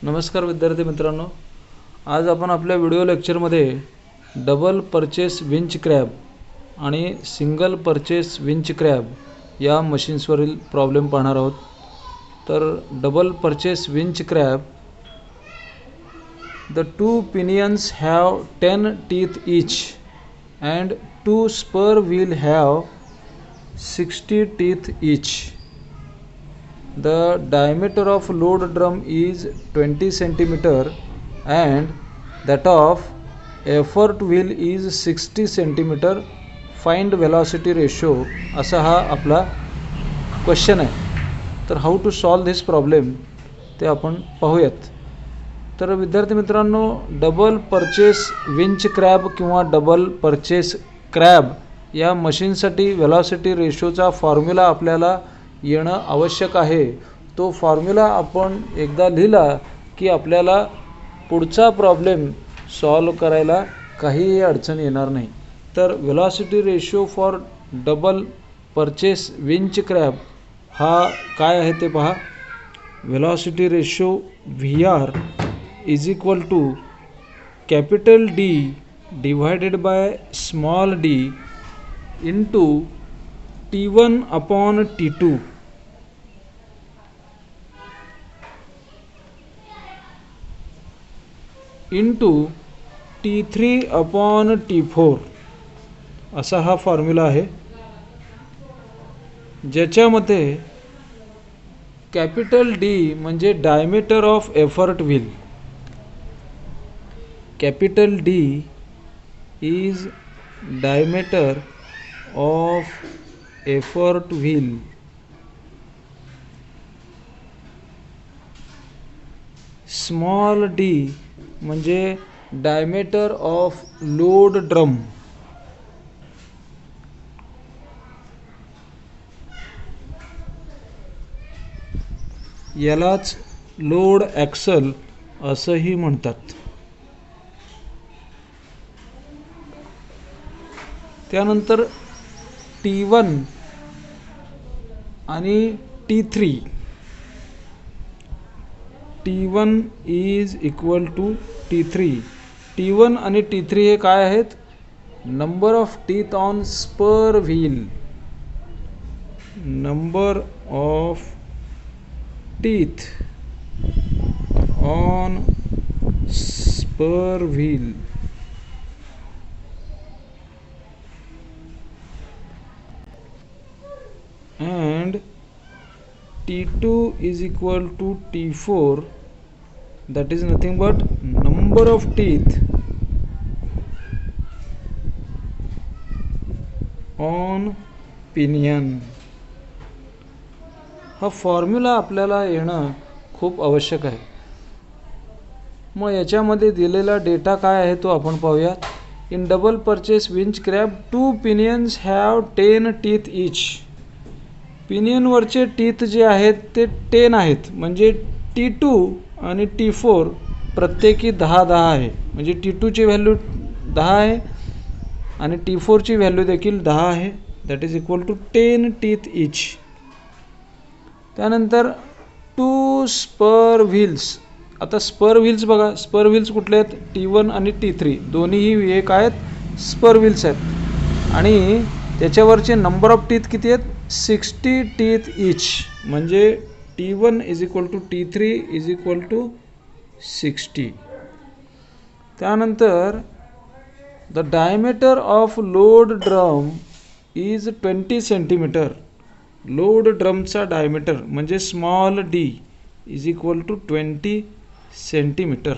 नमस्कार विद्यार्थी मित्रांनो, आज आपण आपल्या व्हिडिओ लेक्चरमध्ये डबल परचेस विंच क्रॅब आणि सिंगल परचेस विंच क्रॅब या मशीन्सवरील प्रॉब्लेम पाहणार आहोत. तर double purchase winch crab, the two pinions have 10 teeth each and two spur wheel have 60 teeth each. The diameter of load drum is 20 centimeter and that of effort wheel is 60 centimeter. Find velocity ratio. असा हा आपला question आहे. तर how to solve this problem ते आपण पाहूयात. तर विद्यार्थी मित्रांनो, डबल परचेस विंच क्रॅब किंवा डबल परचेस क्रॅब या मशीनसाठी वेलॉसिटी रेशोचा फॉर्म्युला आपल्याला येणं आवश्यक आहे. तो फॉर्म्युला आपण एकदा लिहिला की आपल्याला पुढचा प्रॉब्लेम सॉल्व करायला काहीही अडचण येणार नाही. तर velocity ratio for double purchase winch crab हा काय आहे ते पहा. Velocity ratio VR is equal to capital D divided by small d into T1 upon T2 into T3 upon T4 असा हा फॉर्म्युला आहे, ज्याच्यामध्ये कॅपिटल D म्हणजे diameter of effort wheel. Capital D is diameter of effort wheel. Small d म्हणजे diameter of load drum. यालाच load axle असंही म्हणतात. त्यानंतर T1 आणि T3. T1 is equal to T3. T1 आणि T3 हे काय आहेत? Number of teeth on spur wheel. Number of teeth on spur wheel. And T2 is equal to T4, that is nothing but number of teeth on pinion. हा formula आपल्याला येणं खूप आवश्यक आहे. मग याच्यामध्ये दिलेला डेटा काय आहे तो आपण पाहूयात. In double purchase winch crab two pinions have 10 teeth each. पिनियनवरचे टीथ जे आहेत ते 10 आहेत, म्हणजे T2 आणि T4 प्रत्येकी 10-10 आहे. म्हणजे T2ची व्हॅल्यू 10 आहे आणि T4ची व्हॅल्यू देखील 10 आहे. That is equal to 10 teeth each. त्यानंतर 2 स्पर व्हील्स. आता स्पर व्हील्स बघा, स्पर व्हील्स कुठले आहेत? T1 आणि T3 दोन्हीही एक आहेत, स्पर व्हील्स आहेत. आणि त्याच्यावरचे नंबर ऑफ टीथ किती आहेत? 60 teeth each. म्हणजे T1 is equal to T3 is equal to 60. त्यानंतर the diameter of load drum is 20 centimeter. Load ड्रमचा डायमीटर म्हणजे small d is equal to 20 centimeter.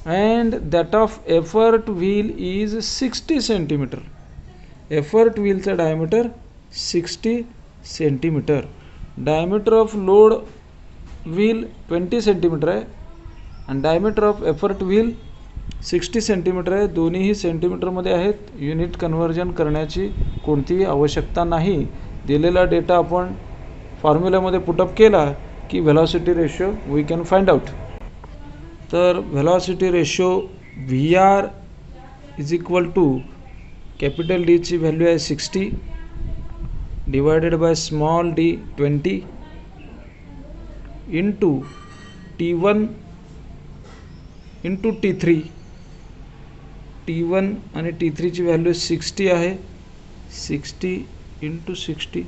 And that of effort wheel is 60 centimeter. Effort व्हीलचा diameter 60 centimeter. Diameter of load wheel 20 centimeter आहे आणि diameter of effort wheel 60 centimeter आहे. दोन्हीही सेंटीमीटरमध्ये आहेत. Unit conversion करण्याची कोणतीही आवश्यकता नाही. दिलेला डेटा आपण फॉर्म्युल्यामध्ये पुटअप केला की velocity ratio we can find out. तर velocity ratio VR is equal to capital D ची व्हॅल्यू आहे 60 divided by small d 20 into T1 into T3, T1 आणि T3 ची व्हॅल्यू 60 आहे, 60 इंटू 60.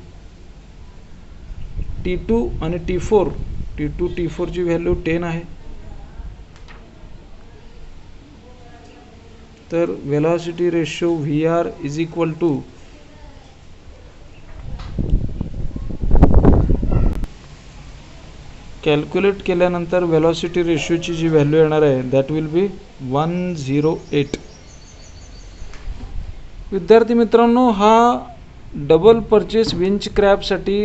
T2 आणि T4, T2 T4 ची value 10 आहे. तर velocity ratio VR is equal to calculate केल्यानंतर वेलॉसिटी रेशोची जी व्हॅल्यू येणार आहे दॅट विल बी 108. विद्यार्थी मित्रांनो, हा डबल परचेस विंच क्रॅबसाठी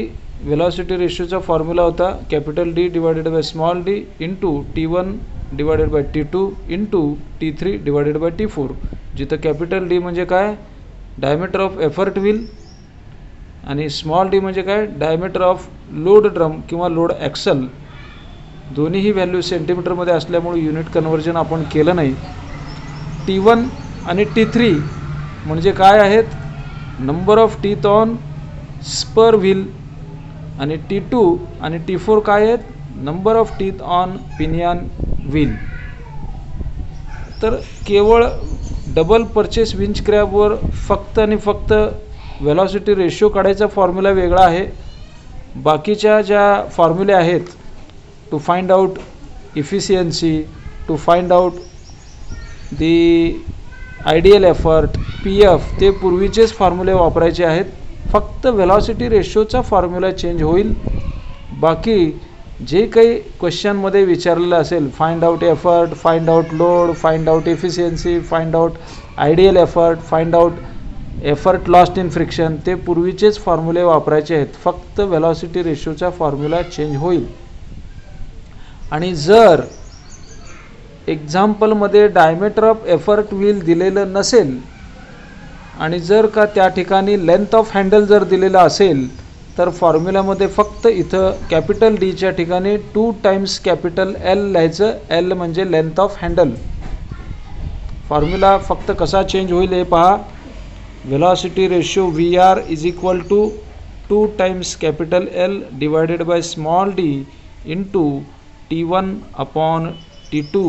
वेलॉसिटी रेशोचा फॉर्म्युला होता capital D divided by small d into T1 divided by T2 into T3 divided by T4. जिथं कॅपिटल D म्हणजे काय, डायमीटर ऑफ एफर्ट व्हील, आणि स्मॉल d म्हणजे काय, डायमीटर ऑफ लोड ड्रम किंवा लोड ॲक्सल. दोन्हीही value सेंटीमीटरमध्ये असल्यामुळे unit conversion आपण केलं नाही. T1 आणि T3 म्हणजे काय आहेत, number of teeth on spur wheel, आणि T2 आणि T4 काय आहेत, number of teeth on pinion wheel. तर केवळ डबल परचेस विंच क्रॅबवर फक्त आणि फक्त वेलॉसिटी रेशो काढायचा फॉर्म्युला वेगळा आहे. बाकीच्या ज्या फॉर्म्युले आहेत to find out efficiency, to find out the ideal effort, PF, ते पूर्वीचेच फॉर्म्युले वापरायचे आहेत. फक्त वेलॉसिटी रेशोचा फॉर्म्युला चेंज होईल. बाकी जे काही क्वेश्चनमध्ये विचारलेलं असेल, find out effort, find out load, find out efficiency, find out ideal effort, find out effort lost in friction, ते पूर्वीचेच फॉर्म्युले वापरायचे आहेत. फक्त वेलॉसिटी रेशोचा फॉर्म्युला चेंज होईल. आणि जर एक्झाम्पलमध्ये डायमीटर ऑफ एफर्ट व्हील दिलेलं नसेल आणि जर का त्या ठिकाणी लेंथ ऑफ हँडल जर दिलेला असेल तर फॉर्म्युलामध्ये फक्त इथं कॅपिटल D च्या ठिकाणी 2 टाइम्स कॅपिटल L लिहायचं. L म्हणजे लेंथ ऑफ हँडल. फॉर्म्युला फक्त कसा चेंज होईल हे पहा. Velocity ratio VR is equal to 2 times capital L divided by small d into T1 upon T2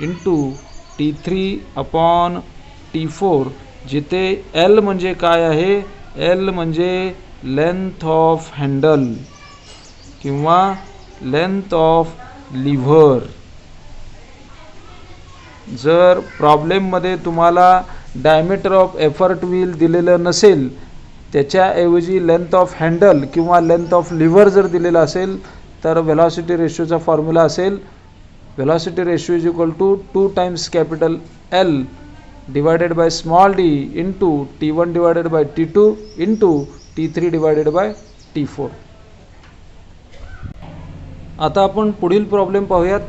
into T3 upon T4, जिथे L म्हणजे काय आहे, L म्हणजे लेंथ ऑफ हँडल किंवा लेंथ ऑफ लिव्हर. जर प्रॉब्लेममध्ये तुम्हाला डायमीटर ऑफ एफर्ट व्हील दिलेलं नसेल, त्याच्याऐवजी लेंथ ऑफ हँडल किंवा लेंथ ऑफ लिव्हर जर दिलेलं असेल तर वेलॉसिटी रेशोचा फॉर्म्युला असेल velocity ratio is equal to 2 times capital L divided by small d into T1 divided by T2 into T3 divided by T4. आता आपण पुढील प्रॉब्लेम पाहूयात.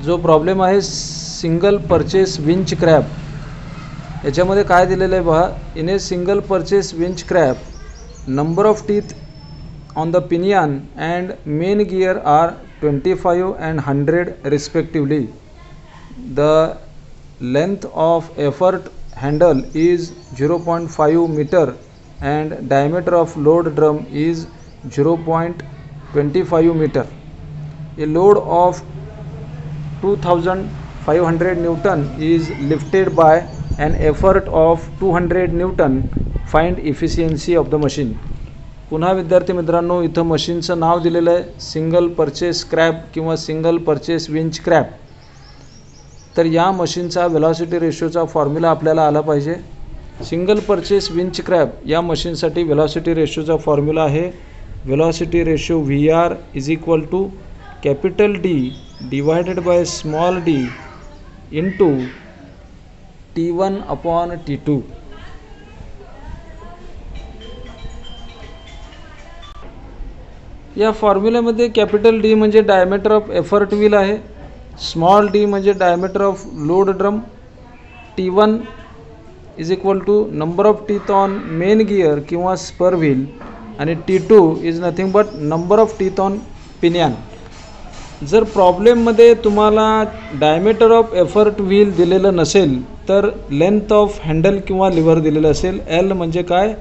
जो प्रॉब्लेम आहे सिंगल परचेस विंच क्रॅब. याच्यामध्ये काय दिलेलं आहे पहा. In a single purchase winch crab, number of teeth on the pinion and main gear are 25 and 100 respectively. The length of effort handle is 0.5 meter and diameter of load drum is 0.25 meter. A load of 2500 Newton is lifted by an effort of 200 Newton. Find efficiency of the machine. पुन्हा विद्यार्थी मित्रांनो, इथं मशीनचं नाव दिलेलं आहे single purchase crab किंवा single purchase winch crab. तर या मशीनचा वेलॉसिटी रेशोचा फॉर्म्युला आपल्याला आला पाहिजे. सिंगल परचेस विंच क्रॅब या मशीनसाठी वेलॉसिटी रेशोचा फॉर्म्युला आहे velocity ratio VR is equal to capital D divided by small d into T1 upon T2. या फॉर्म्युल्यामध्ये कॅपिटल D म्हणजे डायमीटर ऑफ एफर्ट व्हील आहे, स्मॉल d म्हणजे diameter of load drum, T1 is equal to number of teeth on main gear किंवा spur wheel, आणि T2 is nothing but number of teeth on pinion. जर प्रॉब्लेममध्ये तुम्हाला diameter of effort wheel दिलेलं नसेल तर length of handle किंवा liver दिलेलं असेल. L म्हणजे काय,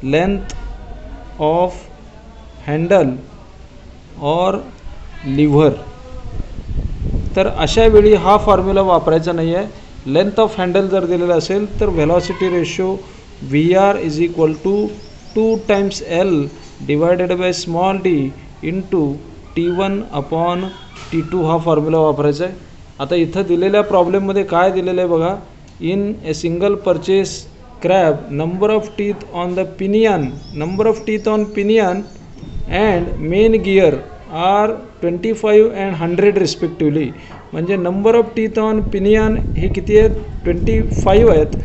लेंथ ऑफ हँडल और लिव्हर. तर अशा वेळी हा फॉर्म्युला वापरायचा नाही आहे. लेंथ ऑफ हँडल जर दिलेलं असेल तर velocity ratio VR is equal to 2 times L divided by small d into T1 upon T2 हा फॉर्म्युला वापरायचा आहे. आता इथं दिलेल्या प्रॉब्लेममध्ये काय दिलेलं आहे बघा. In a single purchase crab number of teeth on the pinion and main gear are 25 and 100 respectively. म्हणजे number of teeth on pinion हे किती आहेत? 25 आहेत.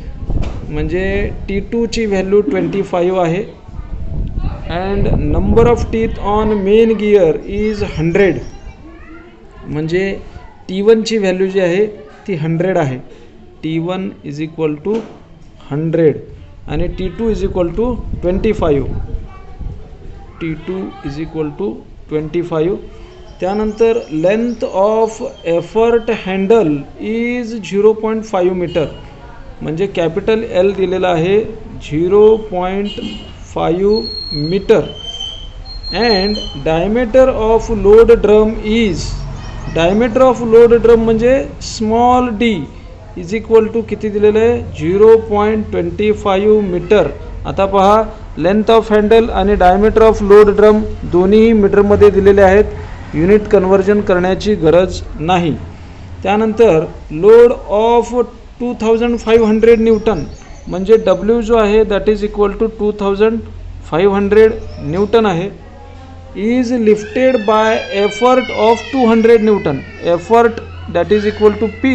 म्हणजे T2ची व्हॅल्यू 25 आहे. And number of teeth on main gear is 100. म्हणजे T1ची value जी आहे ती 100 आहे. T1 इज इक्वल टू 100 आणि T2 is equal to 25. T2 is equal to 25. त्यानंतर length of effort handle is 0.5 meter. म्हणजे कॅपिटल L दिलेला आहे 0.5 मीटर. And diameter of load drum म्हणजे small d is equal to किती दिलेलं आहे? 0.25 मीटर. आता पहा, length of handle and diameter of load drum दोन्हीही मीटरमध्ये दिलेले आहेत. युनिट कन्व्हर्जन करण्याची गरज नाही. त्यानंतर लोड ऑफ 2500 न्यूटन म्हणजे W जो आहे that is equal to 2500 newton आहे. Is lifted by effort of 200 newton. Effort that is equal to P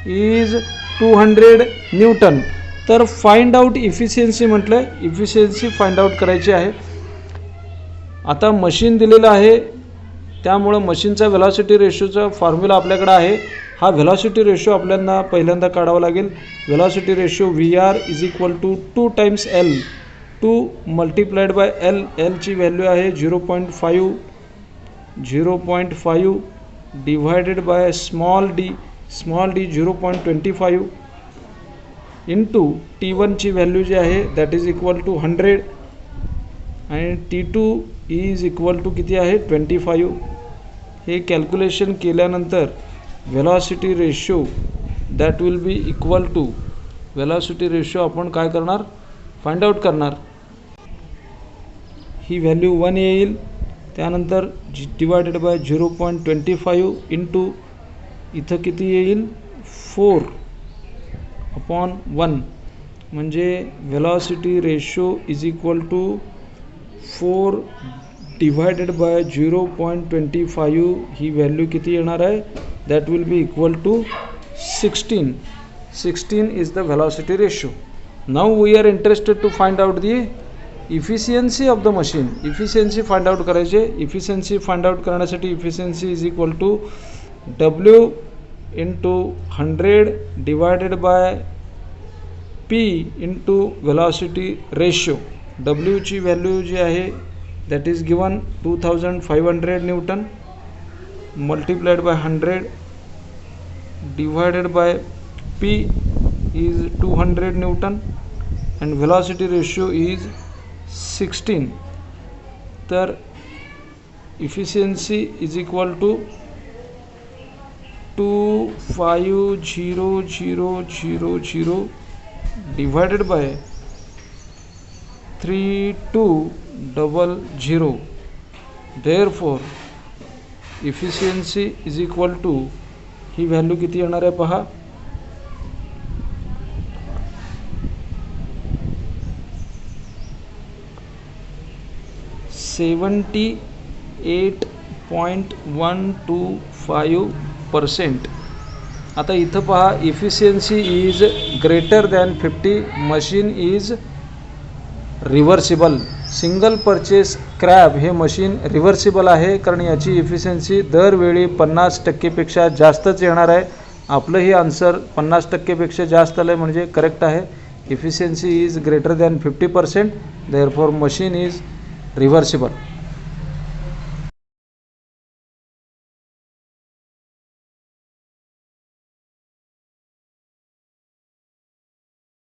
is 200 newton. तर फाइंड आउट इफिशियन्सी म्हटलं, इफिशियन्सी फाइंड आउट करायची आहे. आता मशीन दिलेलं आहे त्यामुळं मशीनचा व्हेलॉसिटी रेशोचा फॉर्म्युला आपल्याकडे आहे. हा व्हेलॉसिटी रेशो आपल्याला पहिल्यांदा काढावा लागेल. Velocity ratio VR is equal to 2 times L. 2 multiplied by L. Lची व्हॅल्यू आहे 0.5 divided by small d 0.25 into T1ची व्हॅल्यू जी आहे दॅट इज इक्वल टू 100 आणि T2 इज इक्वल टू किती आहे? 25. हे कॅल्क्युलेशन केल्यानंतर velocity ratio that will be equal to, velocity ratio आपण काय करणार? फाइंड आउट करणार. ही व्हॅल्यू 1 येईल. त्यानंतर डिवायडेड बाय 0.25 इंटू इथं किती येईल? 4 अपॉन 1. म्हणजे velocity ratio is equal to 4 divided by 0.25. ही व्हॅल्यू किती येणार आहे? That will be equal to 16. 16 is the velocity ratio. Now we are interested to find out the efficiency of the machine. Efficiency find out करायचे. Efficiency find out करण्यासाठी efficiency is equal to W into 100 divided by P into velocity ratio. Wची value जी आहे that is given 2500 Newton multiplied by 100 divided by P is 200 Newton and velocity ratio is 16. तर efficiency is equal to 25000 divided by 3200. Therefore efficiency is equal to, he value किती येणार आहे पहा, 78.125%. आता इथं पहा, efficiency is greater than 50. Machine is reversible. Single purchase crab हे machine reversible आहे, कारण याची इफिशियन्सी दरवेळी 50%पेक्षा जास्तच येणार आहे. आपलं ही आन्सर 50%पेक्षा जास्त आलं म्हणजे करेक्ट आहे. Efficiency is greater than 50%. Therefore machine is reversible.